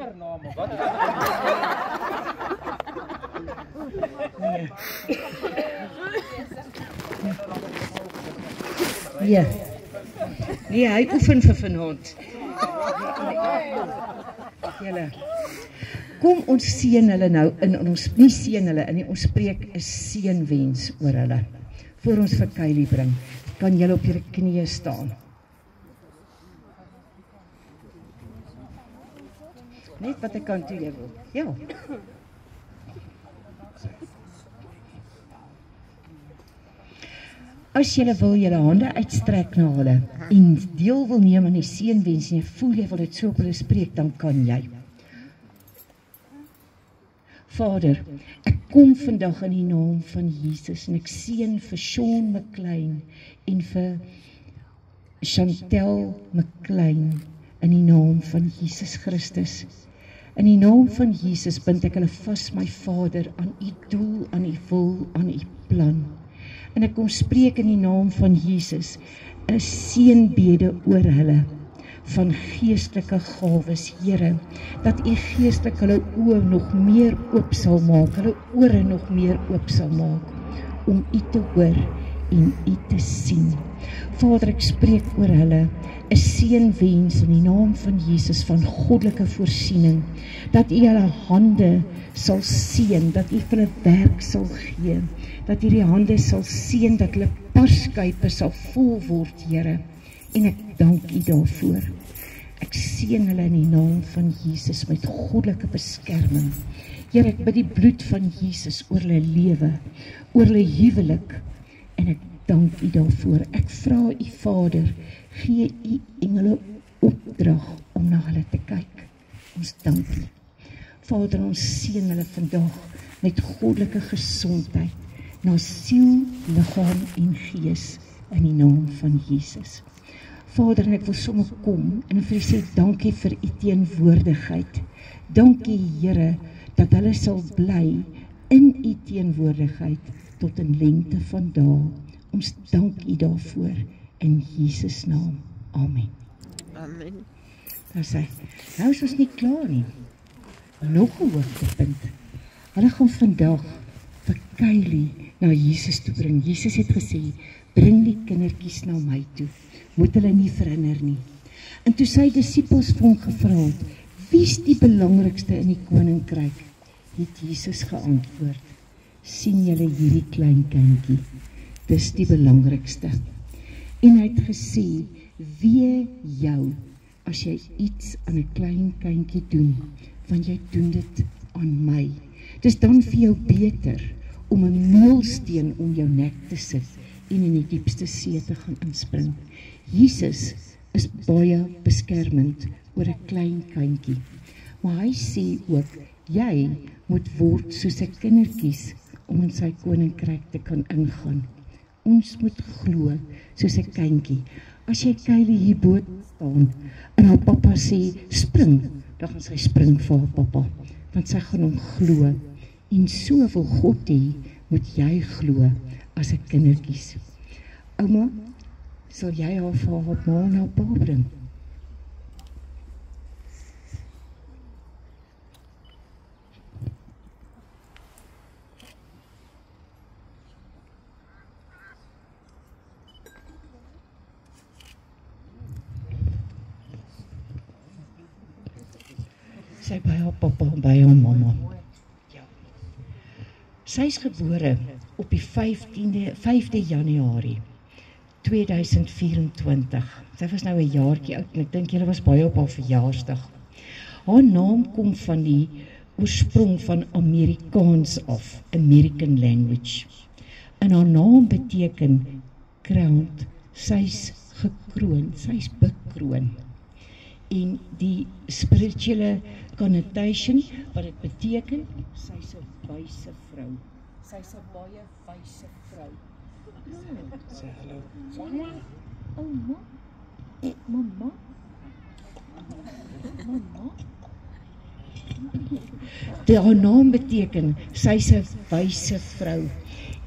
Nee. Ja. Nee, hy oefen vir vanaand. Julle. Kom ons seën hulle nou in, ons nie seën hulle in, ons spreek 'n seënwens oor hulle. Voor ons vir Kylie bring, kan julle op julle knieë staan. Net wat ek kan toe jy wil. Ja. As julle wil julle hande uitstrek na hulle en deel wil neem aan die seënwens en jy voel jy wil dit so op hulle spreek, dan kan jy. Vader, ek kom vandag in die naam van Jesus en ek seën vir Sean McLean en vir Chantel McLean in die naam van Jesus Christus. In die naam van Jesus bind ek hulle vas, my Vader, aan u doel, aan u wil, aan u plan. En ek kom spreek in die naam van Jesus 'n seënbede oor hulle van geestelike gawes, Here, dat u geestelik hulle oë nog meer oop sal maak, hulle ore nog meer oop sal maak om u te hoor en u te sien. Vader, ek spreek oor hulle 'n seënwens in die naam van Jesus van goddelike voorsiening, dat u hulle hande sal seën, dat u vir hulle werk sal gee, dat u die hande sal seën, dat hulle parskype sal vol word, Here, en ek dank u daarvoor. Ek seën hulle in die naam van Jesus met goddelike beskerming. Here, ek bid die bloed van Jesus oor hulle lewe, oor hulle huwelik, en ek dank u daarvoor. Ek vra u Vader, gee u engele opdrag om na hulle te kyk. Ons dank u. Vader, ons seën hulle vandag met goddelike gesondheid, na siel, liggaam en gees, in die naam van Jesus. Vader, en ek wil sommer kom, en vir u sê, dankie vir u teenwoordigheid. Dankie, Here, dat hulle sal bly in u teenwoordigheid, tot in lengte van dae. Ons dank u daarvoor, in Jesus naam. Amen. Amen. Daar sê, nou is ons nie klaar nie. Nog 'n hoogtepunt. Hulle gaan vandag vir Kylie na Jesus toe bring. Jesus het gesê, bring die kindertjies na my toe. Moet hulle nie verhinder nie. En toe sy disippels vir hom gevra het, wie is die belangrikste in die koninkryk? Het Jesus geantwoord, sien julle hierdie klein kindjie? Dis die belangrikste. En hy het gesê, wee jou as jy iets aan 'n klein kindjie doen, want jy doen dit aan my. Dis dan vir jou beter om 'n meulsteen om jou nek te sit en in die diepste see te gaan inspring. Jesus is baie beskermend oor 'n klein kindjie. Maar hy sê ook, jy moet word soos 'n kindertjies om in sy koninkryk te kan ingaan. Ons moet glo, soos 'n kindjie. As jy Kylie hier bo staan en haar pappa sê spring, dan gaan sy spring vir haar pappa, want sy gaan hom glo. En so wil God hê, moet jy glo as 'n kindertjies. Ouma, sal jy haar vir haar ma na pa bring? Sy by haar pappa en by haar mamma. Ja. Sy is gebore op die 5de Januarie 2024. Sy was nou 'n jaartjie oud en ek dink julle was baie op haar verjaarsdag. Haar naam kom van die oorsprong van Amerikaans af, American language. En haar naam beteken crowned, sy's gekroon, sy's bekroon. En die spirituele connotation, wat dit beteken, sy's 'n wyse vrou. Sy's 'n baie wyse vrou. Sê hallo. Ouma. Mamma. Mamma. Haar naam beteken, sy's 'n wyse vrou.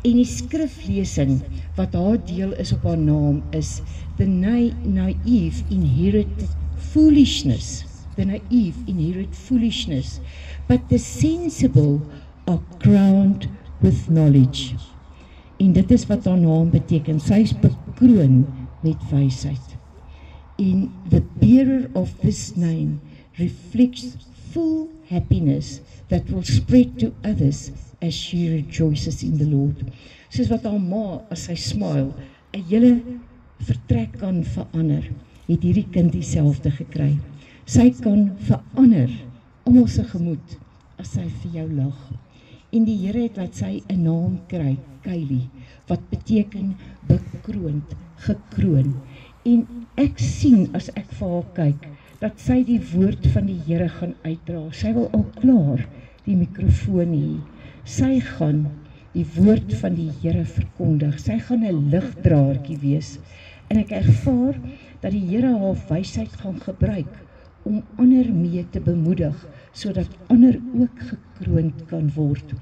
En die skriflesing wat haar deel is op haar naam is the naive inherited foolishness. The naive inherit foolishness, but the sensible are crowned with knowledge. En dit is wat haar naam beteken, sy is bekroon met wysheid. And the bearer of this name reflects full happiness that will spread to others as she rejoices in the Lord. Soos wat haar ma, as sy smile, 'n hele vertrek kan verander, het hierdie kind dieselfde gekry. Sy kan verander almal se gemoed as sy vir jou lag. En die Here het laat sy 'n naam kry, Kylie, wat beteken bekroond, gekroon. En ek sien as ek vir haar kyk, dat sy die woord van die Here gaan uitdra. Sy wil al klaar die mikrofoon hê. Sy gaan die woord van die Here verkondig. Sy gaan 'n ligdraertjie wees. En ek ervaar dat die Here haar wysheid gaan gebruik om ander mee te bemoedig, sodat ander ook gekroond kan word.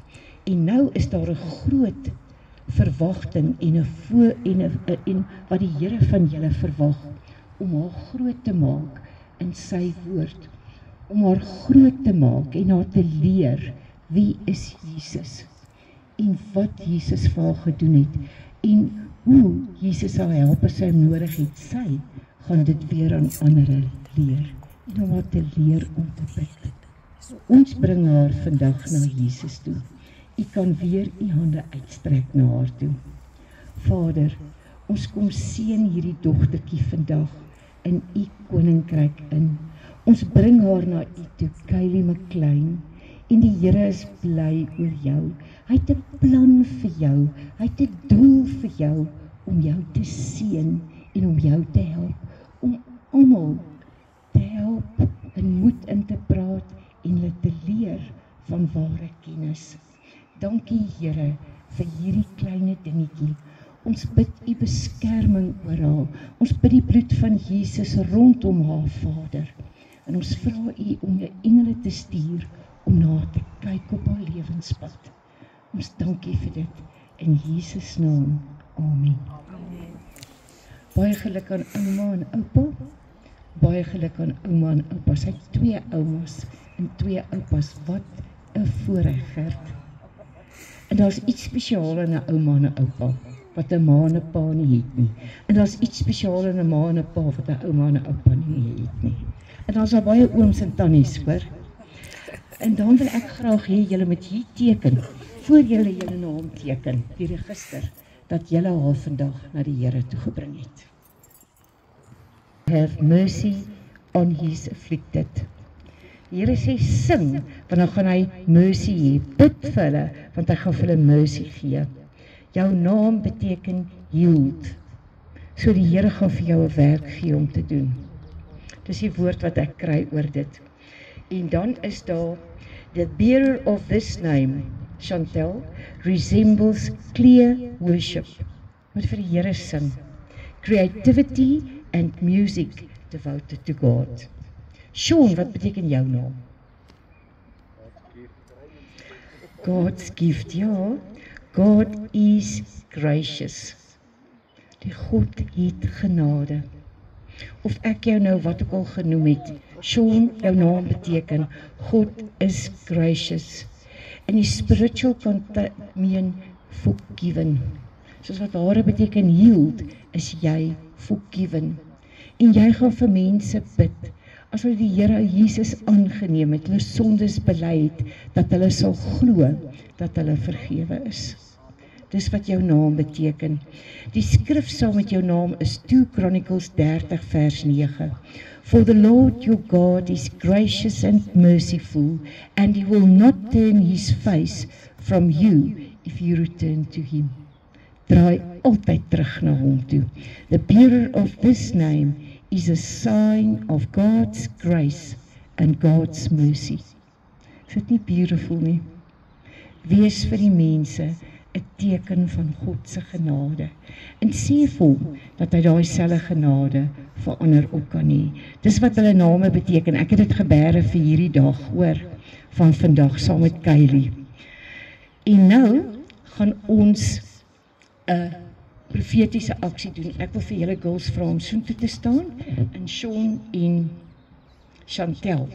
En nou is daar 'n groot verwagting en wat die Here van julle verwag, om haar groot te maak in sy woord, om haar groot te maak en haar te leer wie is Jesus en wat Jesus vir haar gedoen het en hoe Jesus haar help as sy hom nodig het. Sy gaan dit weer aan ander leer en om haar te leer om te bid. Ons bring haar vandag na Jesus toe. U kan weer u hande uitstrek na haar toe. Vader, ons kom seën hierdie dogtertjie vandag in u koninkryk in. Ons bring haar na u toe, Kylie McLean, en die Here is bly oor jou. Hy het 'n plan vir jou, hy het 'n doel vir jou, om jou te seën en om jou te help, om almal te help in moed in te praat en hulle te leer van ware kennis. Dankie Here vir hierdie kleine dingetjie. Ons bid u beskerming oor haar. Ons bid die bloed van Jesus rondom haar, Vader. En ons vra u om jou engele te stuur om na haar te kyk op haar lewenspad. Ons dankie vir dit in Jesus naam. Amen. Baie geluk aan ouma en oupa. Baie geluk aan ouma en oupa. Sy het 2 oumas en 2 oupas. Wat 'n voorreg, Gert. En daar's iets spesiaal in 'n ouma en 'n oupa wat 'n ma en 'n pa nie het nie. En daar's iets spesiaal in 'n ma en 'n pa wat 'n ouma en 'n oupa nie het nie. En daar's al baie ooms en tannies, hoor. En dan wil ek graag hê julle moet hier teken, voor julle julle naam teken, die register, dat julle haar vandag na die Here toe gebring het. Have mercy on his afflicted. Die Here sê sing, want dan gaan hy mercy hê. Bid vir hulle, want hy gaan vir hulle mercy gee. Jou naam beteken healed. So die Here gaan vir jou 'n werk gee om te doen. Dis die woord wat ek kry oor dit. En dan is daar, the bearer of this name Chantel, resembles clear worship. Wat vir die Here sing. Creativity and music devoted to God. Sean, wat beteken jou naam? God's gift, ja. God is gracious. Die God het genade. Of ek jou nou wat ook al genoem het, Sean, jou naam beteken, God is gracious. En die spiritual contact forgiven. Soos wat hare beteken healed, is jy forgiven. En jy gaan vir mense bid, as hulle die Here Jesus aangeneem het, hulle sondes bely het, dat hulle sal glo, dat hulle vergewe is. Dis wat jou naam beteken. Die skrif saam met jou naam is 2 Chronicles 30 vers 9. For the Lord your God is gracious and merciful, and he will not turn his face from you if you return to him. Draai altyd terug na hom toe. The bearer of this name is a sign of God's grace and God's mercy. Is dit nie beautiful nie? Wees vir die mense 'n teken van God se genade. En sê vir hom dat hy daai selfe genade vir ander ook kan hê. Dis wat hulle name beteken. Ek het dit gebeere vir hierdie dag hoor van vandag saam met Kylie. En nou gaan ons 'n profetiese aksie doen. Ek wil vir julle girls vra om soontoe te staan, en Sean en Chantel.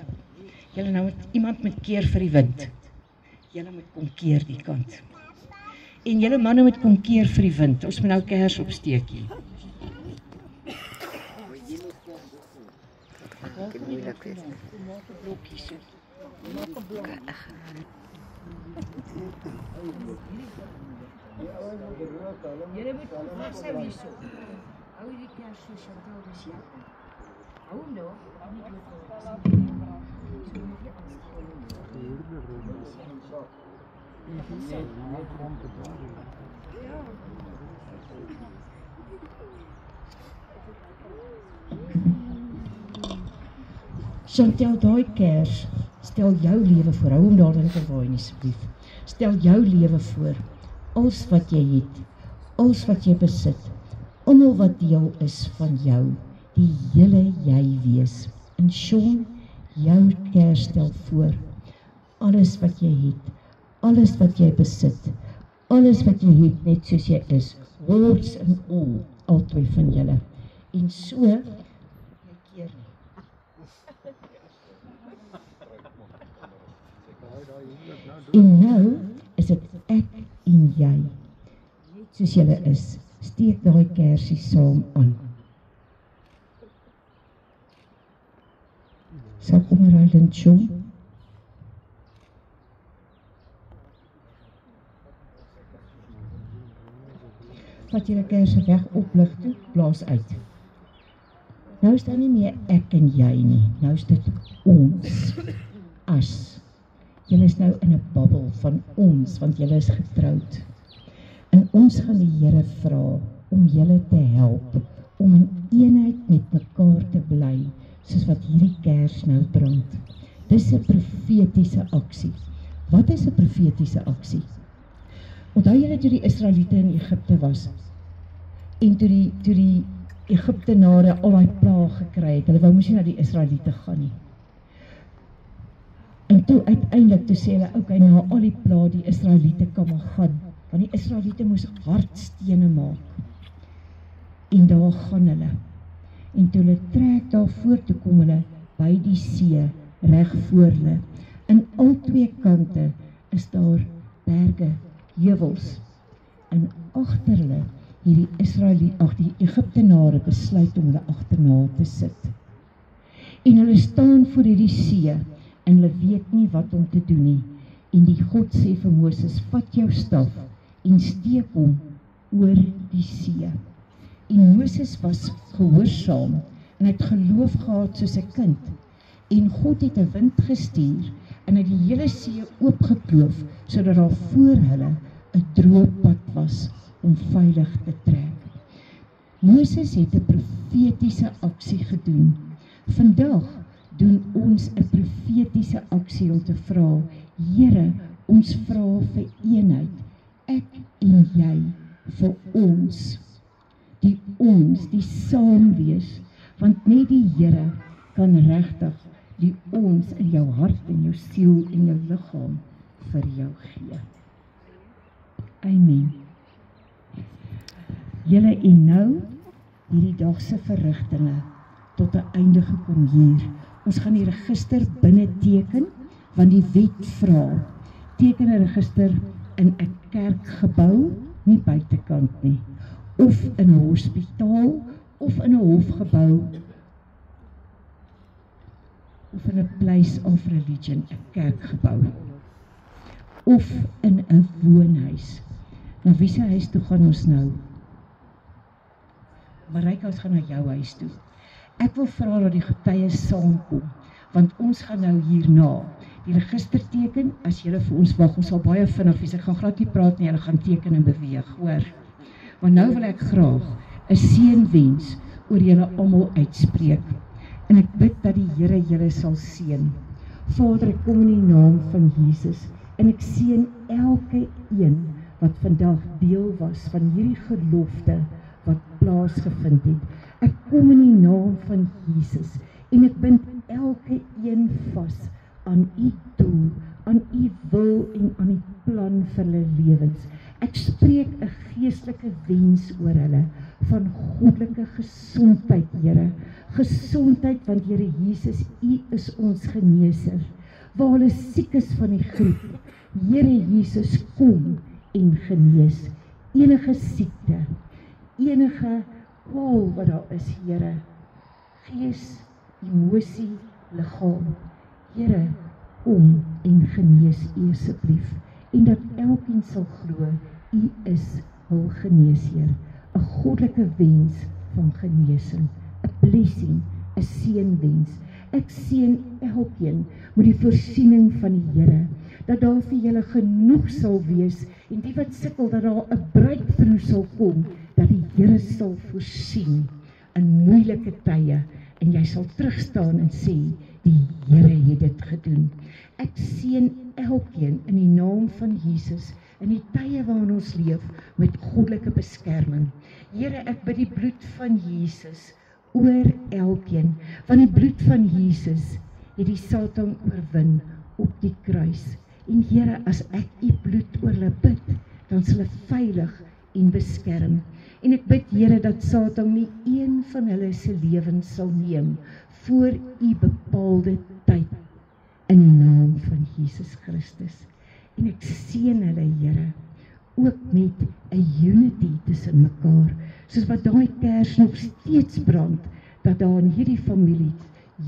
Julle nou iemand met keer vir die wind. Julle moet kom keer die kant. En julle manne moet kom keer vir die wind. Ons moet nou kers opsteek hier. Julle moet vashou hierso. Hou die kers so Chantal dis jy. Hou hom nou, nie dood. Chantel, daai kers, stel jou lewe voor. Hou hom daar in verwaai asseblief. Stel jou lewe voor. Alles wat jy het, alles wat jy besit, almal wat deel is van jou, die hele jy wees. En Sean, jou kers stel voor. Alles wat jy het, alles wat jy besit, alles wat jy het net soos jy is, words and all, albei van julle. En so, jy keer nie. En nou is dit ek en jy, net soos julle is, steek daai kersie saam aan. Sal kom Roland Sean. Vat julle kersie weg oplig toe, blaas uit. Nou is daar nie meer ek en jy nie, nou is dit ons, as. Julle is nou in 'n babbel van ons, want julle is getroud. En ons gaan die Here vra om julle te help, om in eenheid met mekaar te bly, soos wat hierdie kers nou brand. Dis 'n profetiese aksie. Wat is 'n profetiese aksie? Onthou julle toe die Israeliete in Egipte was, en toe die Egiptenare al daai plaag gekry het, hulle wou mos nie na die Israeliete gaan nie. En toe uiteindelik toe sê hulle, okay, nou al die plaag, die Israeliete kan maar gaan, want die Israeliete moes hardstene maak. En daar gaan hulle. En toe hulle trek daar voor toe kom hulle by die see, reg voor hulle. In al twee kante is daar berge, heuwels. En agter hulle hierdie die Egiptenare besluit om hulle agterna te sit. En hulle staan voor hierdie see en hulle weet nie wat om te doen nie. En die God sê vir Moses, vat jou staf en steek hom oor die see. En Moses was gehoorsaam en hy het geloof gehad soos 'n kind. En God het 'n wind gestuur en hy het die hele see oopgekloof sodat daar voor hulle 'n droë pad was om veilig te trek. Moses het 'n profetiese aksie gedoen. Vandag doen ons 'n profetiese aksie om te vra, Here, Ons vra vir eenheid, ek en jy, vir ons, die saam wees, want net die Here kan regtig die ons in jou hart en jou siel en jou liggaam vir jou gee. Amen. Julle en nou, hierdie dagse verrigtinge tot 'n einde gekom hier. Ons gaan die register binne teken, want die wet vra, teken 'n register in 'n kerkgebou, nie buitekant nie, of in 'n hospitaal, of in 'n hofgebou, of in 'n place of religion, 'n kerkgebou, of in 'n woonhuis. Nou wie se huis toe gaan ons nou? Marijke, ons gaan na jou huis toe. Ek wil vra dat die getuies saamkom, want ons gaan nou hierna die register teken. As julle vir ons wag, ons sal baie vinnig wees. Ek gaan glad nie praat nie, julle gaan teken en beweeg, hoor. Maar nou wil ek graag 'n seënwens oor julle almal uitspreek. En ek bid dat die Here julle sal seën. Vader, ek kom in die naam van Jesus en ek seën elke een wat vandag deel was van hierdie gelofte wat plaasgevind het. Ek kom in die naam van Jesus en ek bind elke een vas aan u doel, aan u wil en aan die plan vir hulle lewens. Ek spreek 'n geestelike wens oor hulle van goddelike gesondheid, Here. Gesondheid, want Here Jesus, u is ons geneeser. Waar hulle siek is van die griep, Here Jesus, kom en genees enige siekte, enige kwaal wat daar is, Here. Gees, emosie, liggaam. Here, kom en genees u asseblief. En dat elkeen sal glo, u is hul geneesheer. 'n goddelike wens van genesing, 'n blessing, 'n seënwens. Ek seën elkeen met die voorsiening van die Here, dat daar vir julle genoeg sal wees, en die wat sukkel, dat daar 'n breakthrough sal kom, dat die Here sal voorsien in moeilike tye, en jy sal terugstaan en sê, die Here het dit gedoen. Ek seën elkeen in die naam van Jesus, in die tye waarin ons leef, met goddelike beskerming. Here, ek bid die bloed van Jesus oor elkeen, want die bloed van Jesus het die Satan oorwin op die kruis. En Here, as ek u bloed oor hulle bid, dan sal hulle veilig en beskerm. En ek bid, Here, dat Satan nie een van hulle se lewens sal neem voor u bepaalde tyd, in die naam van Jesus Christus. En ek seën hulle, Here, ook met 'n unity tussen mekaar, soos wat daai kers nog steeds brand, dat daar in hierdie familie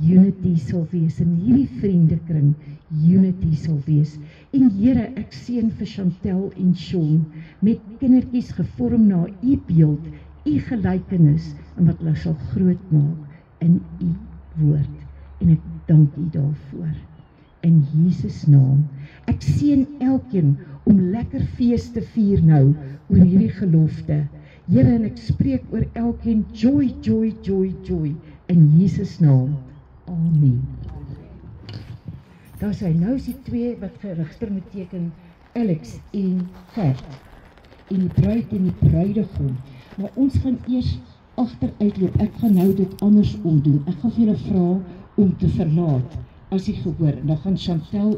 unity sal wees, in hierdie vriendekring unity sal wees. En Here, ek seën vir Chantel en Sean, met kindertjies gevorm na u beeld, u gelykenis, en wat hulle sal groot maak in u woord. En ek dank u daarvoor. In Jesus naam. Ek seën elkeen om lekker fees te vier nou oor hierdie gelofte. Here, en ek spreek oor elkeen joy, joy, joy, joy in Jesus naam. Amen. Daar sy nou is die twee wat geregister moet teken, Alex en Gert, en die bruid en die bruidegom. Maar ons gaan eers agteruitloop. Ek gaan nou dit andersom doen. Ek gaan vir julle vra om te verlaat as jy gehoor, en dan gaan Chantel